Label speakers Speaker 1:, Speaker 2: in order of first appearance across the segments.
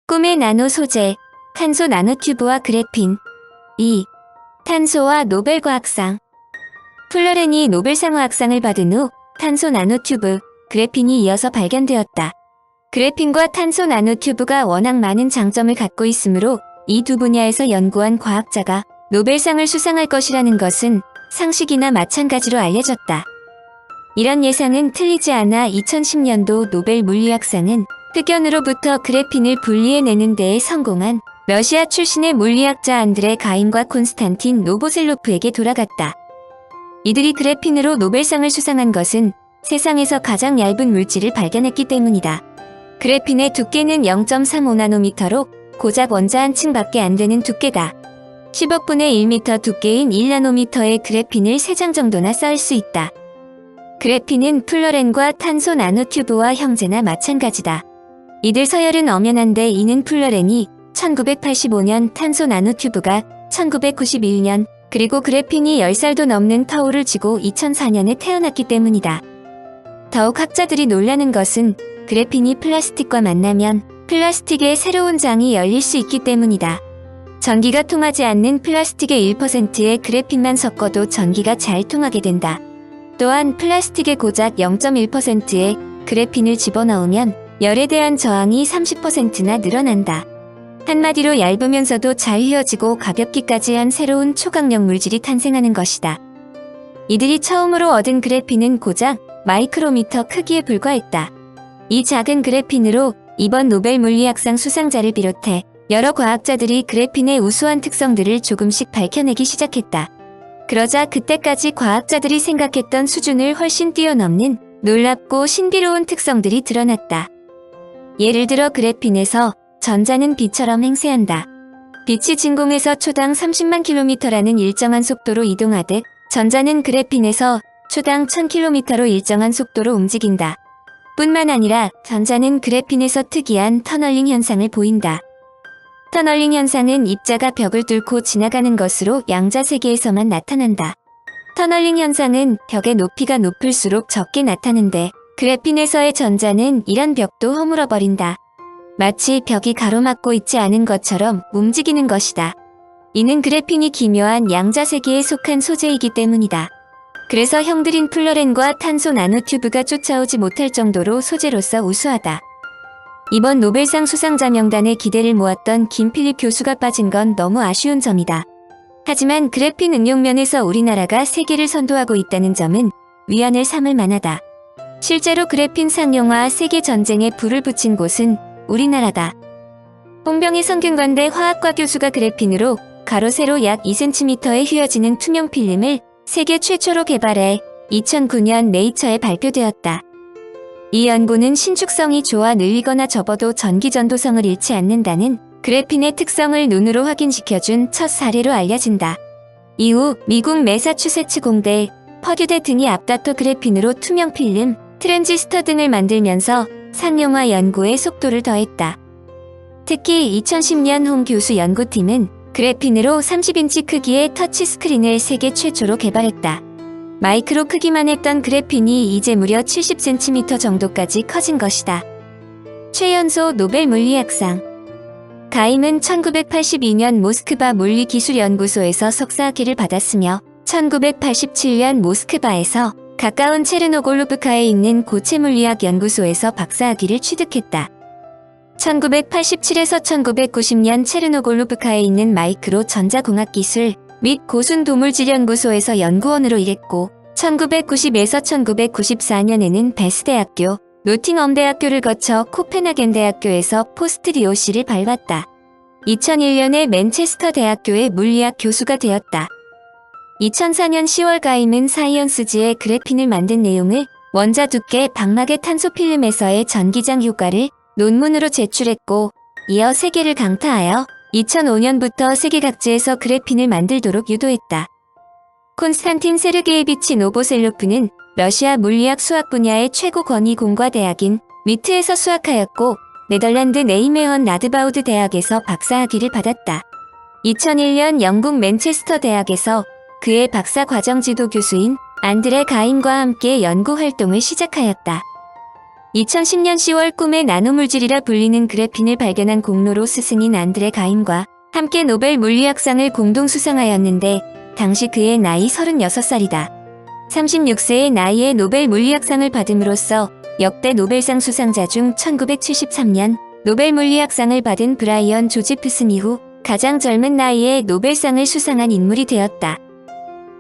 Speaker 1: 꿈의 나노 소재, 탄소 나노튜브와 그래핀. 2. 탄소와 노벨 과학상. 플러렌이 노벨상 화학상을 받은 후 탄소 나노튜브, 그래핀이 이어서 발견되었다. 그래핀과 탄소 나노튜브가 워낙 많은 장점을 갖고 있으므로 이 두 분야에서 연구한 과학자가 노벨상을 수상할 것이라는 것은 상식이나 마찬가지로 알려졌다. 이런 예상은 틀리지 않아 2010년도 노벨 물리학상은 흑연으로부터 그래핀을 분리해내는 데에 성공한 러시아 출신의 물리학자 안드레 가임과 콘스탄틴 노보셀로프에게 돌아갔다. 이들이 그래핀으로 노벨상을 수상한 것은 세상에서 가장 얇은 물질을 발견했기 때문이다. 그래핀의 두께는 0.35나노미터로 고작 원자 한 층밖에 안 되는 두께다. 10억 분의 1미터 두께인 1나노미터의 그래핀을 3장 정도나 쌓을 수 있다. 그래핀은 플러렌과 탄소 나노튜브와 형제나 마찬가지다. 이들 서열은 엄연한데 이는 플러렌이 1985년, 탄소 나노튜브가 1991년, 그리고 그래핀이 10살도 넘는 터울을 쥐고 2004년에 태어났기 때문이다. 더욱 학자들이 놀라는 것은 그래핀이 플라스틱과 만나면 플라스틱의 새로운 장이 열릴 수 있기 때문이다. 전기가 통하지 않는 플라스틱의 1%에 그래핀만 섞어도 전기가 잘 통하게 된다. 또한 플라스틱의 고작 0.1%에 그래핀을 집어넣으면 열에 대한 저항이 30%나 늘어난다. 한마디로 얇으면서도 잘 휘어지고 가볍기까지 한 새로운 초강력 물질이 탄생하는 것이다. 이들이 처음으로 얻은 그래핀은 고작 마이크로미터 크기에 불과했다. 이 작은 그래핀으로 이번 노벨 물리학상 수상자를 비롯해 여러 과학자들이 그래핀의 우수한 특성들을 조금씩 밝혀내기 시작했다. 그러자 그때까지 과학자들이 생각했던 수준을 훨씬 뛰어넘는 놀랍고 신비로운 특성들이 드러났다. 예를 들어 그래핀에서 전자는 빛처럼 행세한다. 빛이 진공에서 초당 30만 킬로미터라는 일정한 속도로 이동하듯 전자는 그래핀에서 초당 1000km로 일정한 속도로 움직인다. 뿐만 아니라 전자는 그래핀에서 특이한 터널링 현상을 보인다. 터널링 현상은 입자가 벽을 뚫고 지나가는 것으로 양자 세계에서만 나타난다. 터널링 현상은 벽의 높이가 높을수록 적게 나타나는데 그래핀에서의 전자는 이런 벽도 허물어버린다. 마치 벽이 가로막고 있지 않은 것처럼 움직이는 것이다. 이는 그래핀이 기묘한 양자 세계에 속한 소재이기 때문이다. 그래서 형들인 플러렌과 탄소 나노튜브가 쫓아오지 못할 정도로 소재로서 우수하다. 이번 노벨상 수상자 명단에 기대를 모았던 김필립 교수가 빠진 건 너무 아쉬운 점이다. 하지만 그래핀 응용면에서 우리나라가 세계를 선도하고 있다는 점은 위안을 삼을 만하다. 실제로 그래핀 상용화 세계전쟁에 불을 붙인 곳은 우리나라다. 홍병희 성균관대 화학과 교수가 그래핀으로 가로 세로 약 2cm에 휘어지는 투명 필름을 세계 최초로 개발해 2009년 네이처에 발표되었다. 이 연구는 신축성이 좋아 늘리거나 접어도 전기전도성을 잃지 않는다는 그래핀의 특성을 눈으로 확인시켜준 첫 사례로 알려진다. 이후 미국 매사추세츠 공대, 퍼듀대 등이 앞다퉈 그래핀으로 투명 필름, 트랜지스터 등을 만들면서 상용화 연구에 속도를 더했다. 특히 2010년 홍 교수 연구팀은 그래핀으로 30인치 크기의 터치스크린을 세계 최초로 개발했다. 마이크로 크기만 했던 그래핀이 이제 무려 70cm 정도까지 커진 것이다. 최연소 노벨 물리학상. 가임은 1982년 모스크바 물리기술연구소에서 석사학위를 받았으며 1987년 모스크바에서 가까운 체르노골루브카에 있는 고체물리학 연구소에서 박사학위를 취득했다. 1987에서 1990년 체르노골루브카에 있는 마이크로 전자공학기술 및 고순도물질연구소에서 연구원으로 일했고 1990에서 1994년에는 베스대학교, 노팅엄대학교를 거쳐 코펜하겐 대학교에서 포스트 DOC를 밟았다. 2001년에 맨체스터 대학교의 물리학 교수가 되었다. 2004년 10월 가임은 사이언스지에 그래핀을 만든 내용을 원자 두께 방막의 탄소 필름에서의 전기장 효과를 논문으로 제출했고 이어 세계를 강타하여 2005년부터 세계 각지에서 그래핀을 만들도록 유도했다. 콘스탄틴 세르게이비치 노보셀로프는 러시아 물리학 수학 분야의 최고 권위 공과대학인 위트에서 수학하였고 네덜란드 네이메헌 라드바우드 대학에서 박사학위를 받았다. 2001년 영국 맨체스터 대학에서 그의 박사 과정 지도 교수인 안드레 가임과 함께 연구 활동을 시작하였다. 2010년 10월 꿈의 나노물질이라 불리는 그래핀을 발견한 공로로 스승인 안드레 가임과 함께 노벨 물리학상을 공동 수상하였는데 당시 그의 나이 36살이다. 36세의 나이에 노벨 물리학상을 받음으로써 역대 노벨상 수상자 중 1973년 노벨 물리학상을 받은 브라이언 조제프슨 이후 가장 젊은 나이에 노벨상을 수상한 인물이 되었다.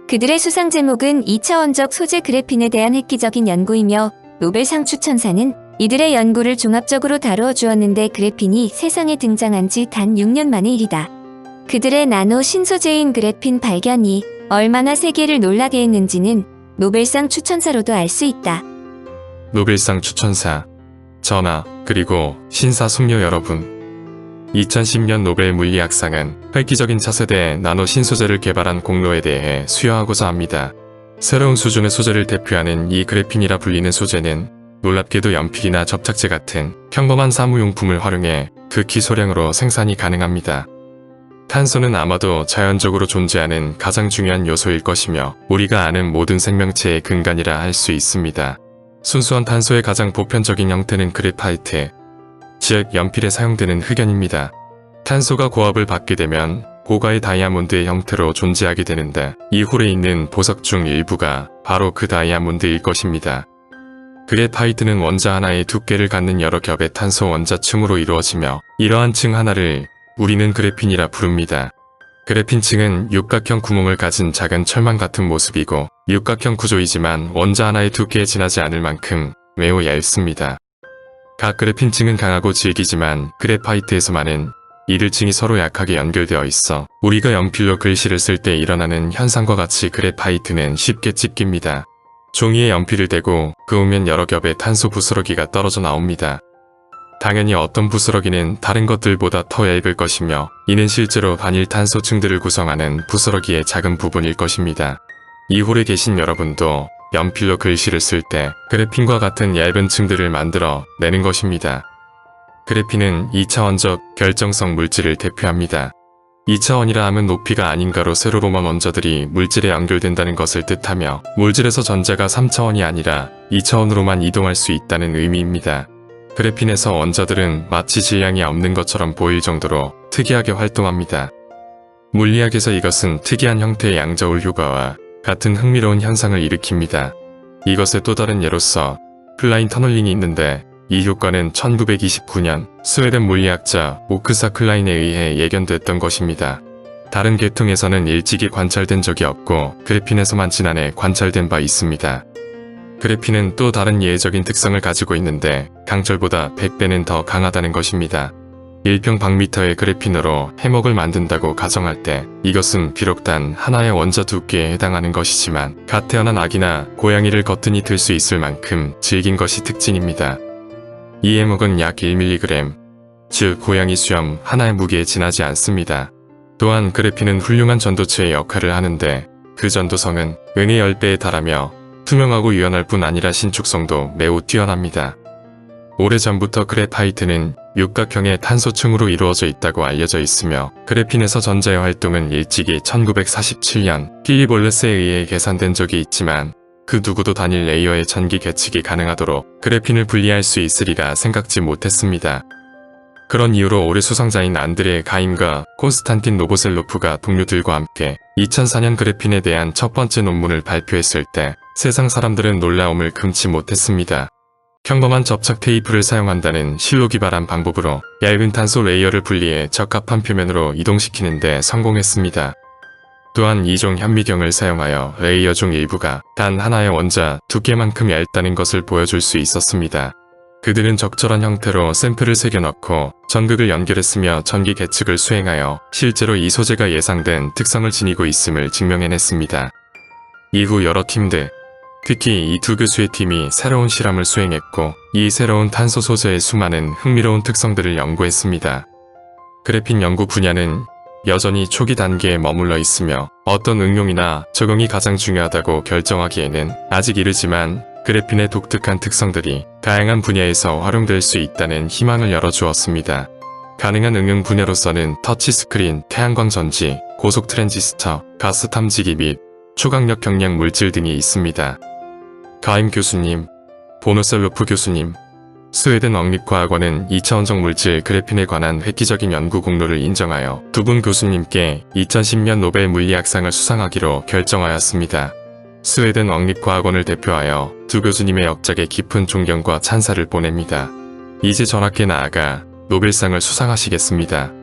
Speaker 1: 그들의 수상 제목은 2차원적 소재 그래핀에 대한 획기적인 연구이며 노벨상 추천사는 이들의 연구를 종합적으로 다루어 주었는데 그래핀이 세상에 등장한 지 단 6년 만의 일이다. 그들의 나노 신소재인 그래핀 발견이 얼마나 세계를 놀라게 했는지는 노벨상 추천사로도 알 수 있다.
Speaker 2: 노벨상 추천사, 전하, 그리고 신사숙녀 여러분. 2010년 노벨 물리학상은 획기적인 차세대 나노 신소재를 개발한 공로에 대해 수여하고자 합니다. 새로운 수준의 소재를 대표하는 이 그래핀이라 불리는 소재는 놀랍게도 연필이나 접착제 같은 평범한 사무용품을 활용해 극히 소량으로 생산이 가능합니다. 탄소는 아마도 자연적으로 존재하는 가장 중요한 요소일 것이며 우리가 아는 모든 생명체의 근간이라 할 수 있습니다. 순수한 탄소의 가장 보편적인 형태는 그래파이트, 즉 연필에 사용되는 흑연입니다. 탄소가 고압을 받게 되면 고가의 다이아몬드의 형태로 존재하게 되는데 이 홀에 있는 보석 중 일부가 바로 그 다이아몬드일 것입니다. 그래파이트는 원자 하나의 두께를 갖는 여러 겹의 탄소 원자층으로 이루어지며 이러한 층 하나를 우리는 그래핀이라 부릅니다. 그래핀층은 육각형 구멍을 가진 작은 철망 같은 모습이고 육각형 구조이지만 원자 하나의 두께에 지나지 않을 만큼 매우 얇습니다. 각 그래핀층은 강하고 질기지만 그래파이트에서만은 이들층이 서로 약하게 연결되어 있어 우리가 연필로 글씨를 쓸 때 일어나는 현상과 같이 그래파이트는 쉽게 찢깁니다. 종이에 연필을 대고 그으면 여러 겹의 탄소 부스러기가 떨어져 나옵니다. 당연히 어떤 부스러기는 다른 것들보다 더 얇을 것이며 이는 실제로 단일탄소층들을 구성하는 부스러기의 작은 부분일 것입니다. 이 홀에 계신 여러분도 연필로 글씨를 쓸 때 그래핀과 같은 얇은 층들을 만들어 내는 것입니다. 그래핀은 2차원적 결정성 물질을 대표합니다. 2차원이라 함은 높이가 아닌가로 세로로만 원자들이 물질에 연결된다는 것을 뜻하며 물질에서 전자가 3차원이 아니라 2차원으로만 이동할 수 있다는 의미입니다. 그래핀에서 원자들은 마치 질량이 없는 것처럼 보일 정도로 특이하게 활동합니다. 물리학에서 이것은 특이한 형태의 양저울 효과와 같은 흥미로운 현상을 일으킵니다. 이것의 또 다른 예로서 클라인 터널링이 있는데 이 효과는 1929년 스웨덴 물리학자 오크사 클라인에 의해 예견됐던 것입니다. 다른 계통에서는 일찍이 관찰된 적이 없고 그래핀에서만 지난해 관찰된 바 있습니다. 그래핀은 또 다른 예외적인 특성을 가지고 있는데 강철보다 100배는 더 강하다는 것입니다. 1평방미터의 그래핀으로 해먹을 만든다고 가정할 때 이것은 비록 단 하나의 원자 두께에 해당하는 것이지만 갓 태어난 아기나 고양이를 거뜬히 들 수 있을 만큼 질긴 것이 특징입니다. 이 해먹은 약 1mg, 즉 고양이 수염 하나의 무게에 지나지 않습니다. 또한 그래핀은 훌륭한 전도체의 역할을 하는데 그 전도성은 은의 10배에 달하며 투명하고 유연할 뿐 아니라 신축성도 매우 뛰어납니다. 오래전부터 그래파이트는 육각형의 탄소층으로 이루어져 있다고 알려져 있으며 그래핀에서 전자의 활동은 일찍이 1947년 필립 월레스에 의해 계산된 적이 있지만 그 누구도 단일 레이어의 전기 계측이 가능하도록 그래핀을 분리할 수 있으리라 생각지 못했습니다. 그런 이유로 올해 수상자인 안드레 가임과 콘스탄틴 노보셀로프가 동료들과 함께 2004년 그래핀에 대한 첫 번째 논문을 발표했을 때 세상 사람들은 놀라움을 금치 못했습니다. 평범한 접착 테이프를 사용한다는 실로 기발한 방법으로 얇은 탄소 레이어를 분리해 적합한 표면으로 이동시키는 데 성공했습니다. 또한 이종 현미경을 사용하여 레이어 중 일부가 단 하나의 원자 두께만큼 얇다는 것을 보여줄 수 있었습니다. 그들은 적절한 형태로 샘플을 새겨넣고 전극을 연결했으며 전기 계측을 수행하여 실제로 이 소재가 예상된 특성을 지니고 있음을 증명해냈습니다. 이후 여러 팀들, 특히 이 두 교수의 팀이 새로운 실험을 수행했고 이 새로운 탄소 소재의 수많은 흥미로운 특성들을 연구했습니다. 그래핀 연구 분야는 여전히 초기 단계에 머물러 있으며 어떤 응용이나 적용이 가장 중요하다고 결정하기에는 아직 이르지만 그래핀의 독특한 특성들이 다양한 분야에서 활용될 수 있다는 희망을 열어주었습니다. 가능한 응용 분야로서는 터치스크린, 태양광 전지, 고속 트랜지스터, 가스 탐지기 및 초강력 경량 물질 등이 있습니다. 가임 교수님, 보노셀로프 교수님, 스웨덴 왕립과학원은 2차원적 물질 그래핀에 관한 획기적인 연구 공로를 인정하여 두 분 교수님께 2010년 노벨 물리학상을 수상하기로 결정하였습니다. 스웨덴 왕립과학원을 대표하여 두 교수님의 역작에 깊은 존경과 찬사를 보냅니다. 이제 전하께 나아가 노벨상을 수상하시겠습니다.